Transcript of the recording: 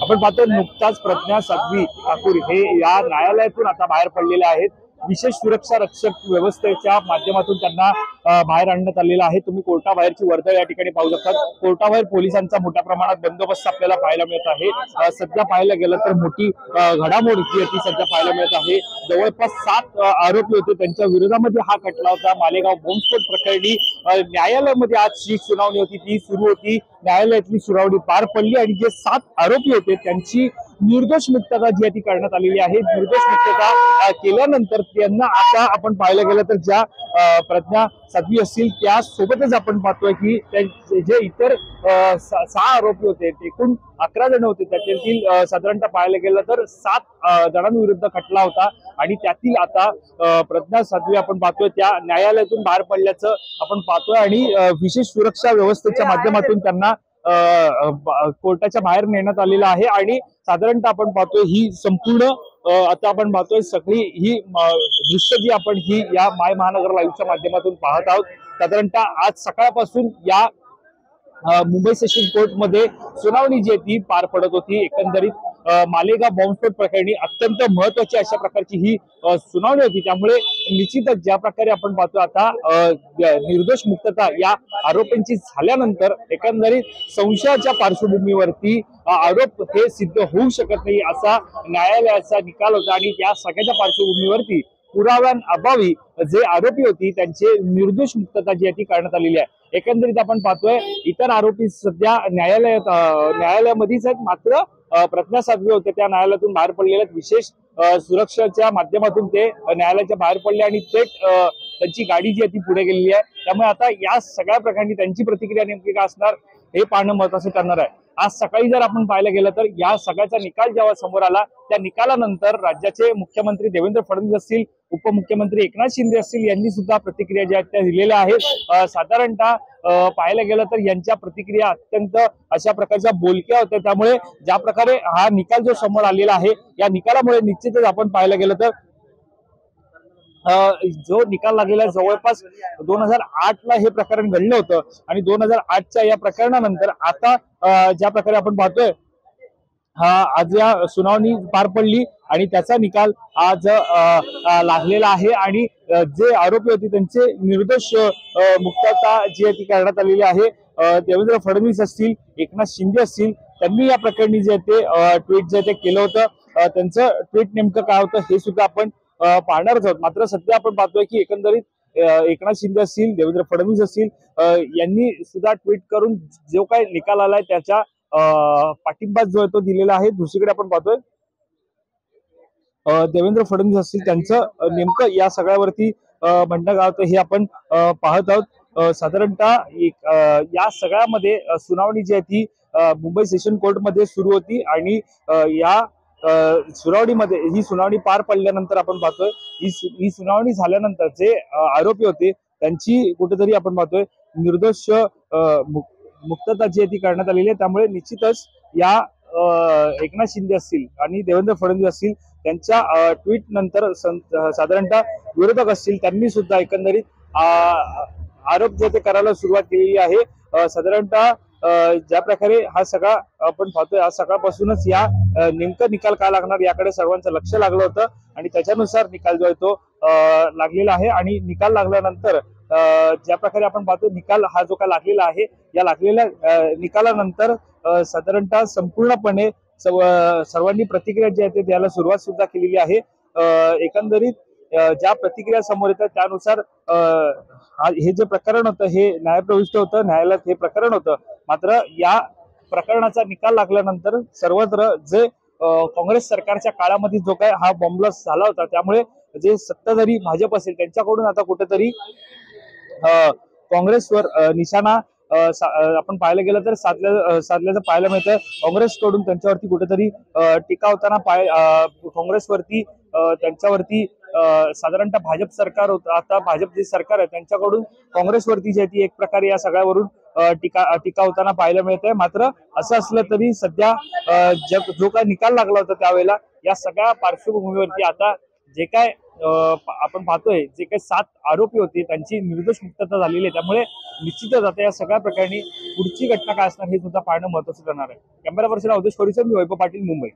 आपण पाहतो नुकताच प्रज्ञा साध्वी ठाकूर हे या न्यायालयातून आता बाहेर पडलेले आहेत। विशेष सुरक्षा रक्षक व्यवस्थेच्या माध्यमातून त्यांना बाहेर आणण्यात आलेलं आहे। तुम्ही कोर्टाबाहेरची वर्दळ या ठिकाणी पाहू शकता। कोर्टाबाहेर पोलिसांचा मोठ्या प्रमाणात बंदोबस्त आपल्याला पाहायला मिळत आहे। सध्या पाहायला गेलं तर मोठी घडामोड जी आहे ती सध्या पाहायला मिळत आहे। जवळपास 7 आरोपी होते, त्यांच्या विरोधामध्ये हा खटला होता। मालेगाव बॉम्बस्फोट प्रकरणी न्यायालयामध्ये आज जी सुनावणी होती ती सुरू होती। न्यायालयातली सुनावणी पार पडली आणि जे 7 आरोपी होते त्यांची निर्दोष मुक्तता जी आहे ती करण्यात आलेली आहे। निर्दोष मुक्तता केल्यानंतर त्यांना आता आपण पाहायला गेलं तर ज्या प्रज्ञा साध्वी असतील त्या सोबतच आपण पाहतोय की जे इतर 6 आरोपी होते, एकूण 11 जण होते, त्यातील साधारणतः पाहायला गेलं तर 7 जणांविरुद्ध खटला होता आणि त्यातील आता प्रज्ञा साध्वी आपण पाहतोय त्या न्यायालयातून बाहेर पडल्याचं आपण पाहतोय आणि विशेष सुरक्षा व्यवस्थेच्या माध्यमातून त्यांना कोर्टाच्या बाहेर नेण्यात आलेलं आहे। आणि साधारणतः आपण पाहतोय ही संपूर्ण आता आपण पाहतोय सगळी ही दृश्य जी आपण ही या माय महानगर लाईव्हच्या माध्यमातून पाहत आहोत। साधारणतः आज सकाळपासून या मुंबई सेशन कोर्ट मध्ये सुनावणी जी आहे ती पार पडत होती। एकंदरीत मालेगाव बॉम्बस्फोट प्रकरणी अत्यंत महत्वाची अशा प्रकारची ही सुनावणी होती। त्यामुळे निश्चितच ज्या प्रकारे आपण पाहतो आता निर्दोष मुक्तता या आरोपींची झाल्यानंतर एकंदरीत संशयाच्या पार्श्वभूमीवरती आरोप हे सिद्ध होऊ शकत नाही असा न्यायालयाचा निकाल होता आणि त्या सगळ्याच्या पार्श्वभूमीवरती पुराव्यांअभावी जे आरोपी होती त्यांचे निर्दोष मुक्तता जी आहे ती करण्यात आलेली आहे। एकंदरीत आपण पाहतोय इतर आरोपी सध्या न्यायालयामध्येच आहेत, मात्र प्रज्ञा साध्वी होते त्या न्यायालयातून बाहेर पडलेल्या विशेष सुरक्षेच्या माध्यमातून ते न्यायालयाच्या बाहेर पडले आणि थेट त्यांची गाडी जी आहे ती पुढे गेलेली आहे। त्यामुळे आता या सगळ्या प्रकरणी त्यांची प्रतिक्रिया नेमकी काय असणार हे पाहणं महत्त्वाचं ठरणार आहे। आज सकाळी जर आपण पाहायला गेलं तर या सगळ्याचा निकाल जेव्हा समोर आला त्या निकालानंतर राज्याचे मुख्यमंत्री देवेंद्र फडणवीस असतील, उपमुख्यमंत्री एकनाथ शिंदे असतील यांनी सुद्धा प्रतिक्रिया ज्या त्या दिलेल्या आहेत। साधारणतः पाहायला गेलं तर यांच्या प्रतिक्रिया अत्यंत अशा प्रकारच्या बोलक्या होत्या। त्यामुळे ज्या प्रकारे हा निकाल जो समोर आलेला आहे या निकालामुळे निश्चितच आपण पाहायला गेलं तर जो निकाल लागलेला जवळपास 2008ला हे प्रकरण घडलं होतं आणि 2008च्या या प्रकरणानंतर आता ज्या प्रकारे आपण पाहतोय आज या सुनावणी पार पडली आणि त्याचा निकाल आज लागलेला आहे आणि जे आरोपी होते त्यांचे निर्दोष मुक्तता जी आहे ती करण्यात आलेली आहे। देवेंद्र फडणवीस असतील, एकनाथ शिंदे असतील, त्यांनी या प्रकरणी जे ते ट्विट जे ते केलं होतं, त्यांचं ट्विट नेमकं काय होतं हे सुद्धा आपण पाहणारच आहोत। मात्र सध्या आपण पाहतोय की एकंदरीत एकनाथ शिंदे असतील, देवेंद्र फडणवीस असतील यांनी सुद्धा ट्विट करून जो काही निकाल आलाय त्याच्या पाठिंबा जो आहे तो दिलेला आहे। दुसरीकडे आपण पाहतोय देवेंद्र फडणवीस असतील त्यांचं नेमकं या सगळ्यावरती म्हणणं काय होतं हे आपण पाहत आहोत। साधारणतः या सगळ्यामध्ये सुनावणी जी आहे ती मुंबई सेशन कोर्टमध्ये सुरू होती आणि या सुनावणीमध्ये ही सुनावणी पार पडल्यानंतर आपण पाहतोय ही सुनावणी झाल्यानंतर जे आरोपी होते त्यांची कुठेतरी आपण पाहतोय निर्दोष मुक्तता जी आहे ती करण्यात आलेली आहे। त्यामुळे निश्चितच या एकनाथ शिंदे असतील आणि देवेंद्र फडणवीस असतील त्यांच्या ट्विट नंतर साधारणतः विरोधक असतील त्यांनी सुद्धा एकंदरीत आरोप जे ते करायला सुरुवात केलेली आहे। साधारणतः ज्या प्रकारे हा सगळा आपण पाहतोय आज सकाळपासूनच या नेमका निकाल काय लागणार याकडे सर्वांचं लक्ष लागलं होतं आणि त्याच्यानुसार निकाल जो आहे तो लागलेला आहे। आणि निकाल लागल्यानंतर ज्या प्रकारे आपण पाहतो निकाल हा जो काय लागलेला आहे या लागलेल्या निकालानंतर साधारणतः संपूर्णपणे सर्वांनी प्रतिक्रिया जी आहे ते द्यायला सुरुवात सुद्धा केलेली आहे। एकंदरीत ज्या प्रतिक्रिया समोर येतात त्यानुसार हे जे प्रकरण होतं हे न्यायप्रविष्ट होतं, न्यायालयात हे प्रकरण होतं। मात्र या प्रकरणाचा निकाल लागल्यानंतर सर्वत्र जे काँग्रेस सरकारच्या काळामध्ये जो काय हा बॉम्बब्लास्ट झाला होता त्यामुळे जे सत्ताधारी भाजप असेल त्यांच्याकडून आता कुठेतरी काँग्रेसवर निशाणा आपण पाहायला गेलं तर साधल्याचं पाहायला मिळतं। काँग्रेसकडून त्यांच्यावरती कुठेतरी टीका होताना काँग्रेसवरती त्यांच्यावरती साधारणतः भाजप सरकार होतं, आता भाजप जे सरकार आहे त्यांच्याकडून काँग्रेसवरती जी ती एक प्रकारे या सगळ्यावरून टीका होताना पाहायला मिळतंय। मात्र असं असलं तरी सध्या जो काय निकाल लागला होता त्यावेळेला या सगळ्या पार्श्वभूमीवरती आता जे काय आपण पाहतोय जे काही 7 आरोपी होते त्यांची निर्दोष मुक्तता झालेली आहे. त्यामुळे निश्चितच आता या सगळ्या प्रकरणी पुढची घटना काय असणार हे सुद्धा पाहणं महत्त्वाचं ठरणार आहे. कॅमेरा पर्सन अवधेश परिसर, मी वैभव पाटील, मुंबई.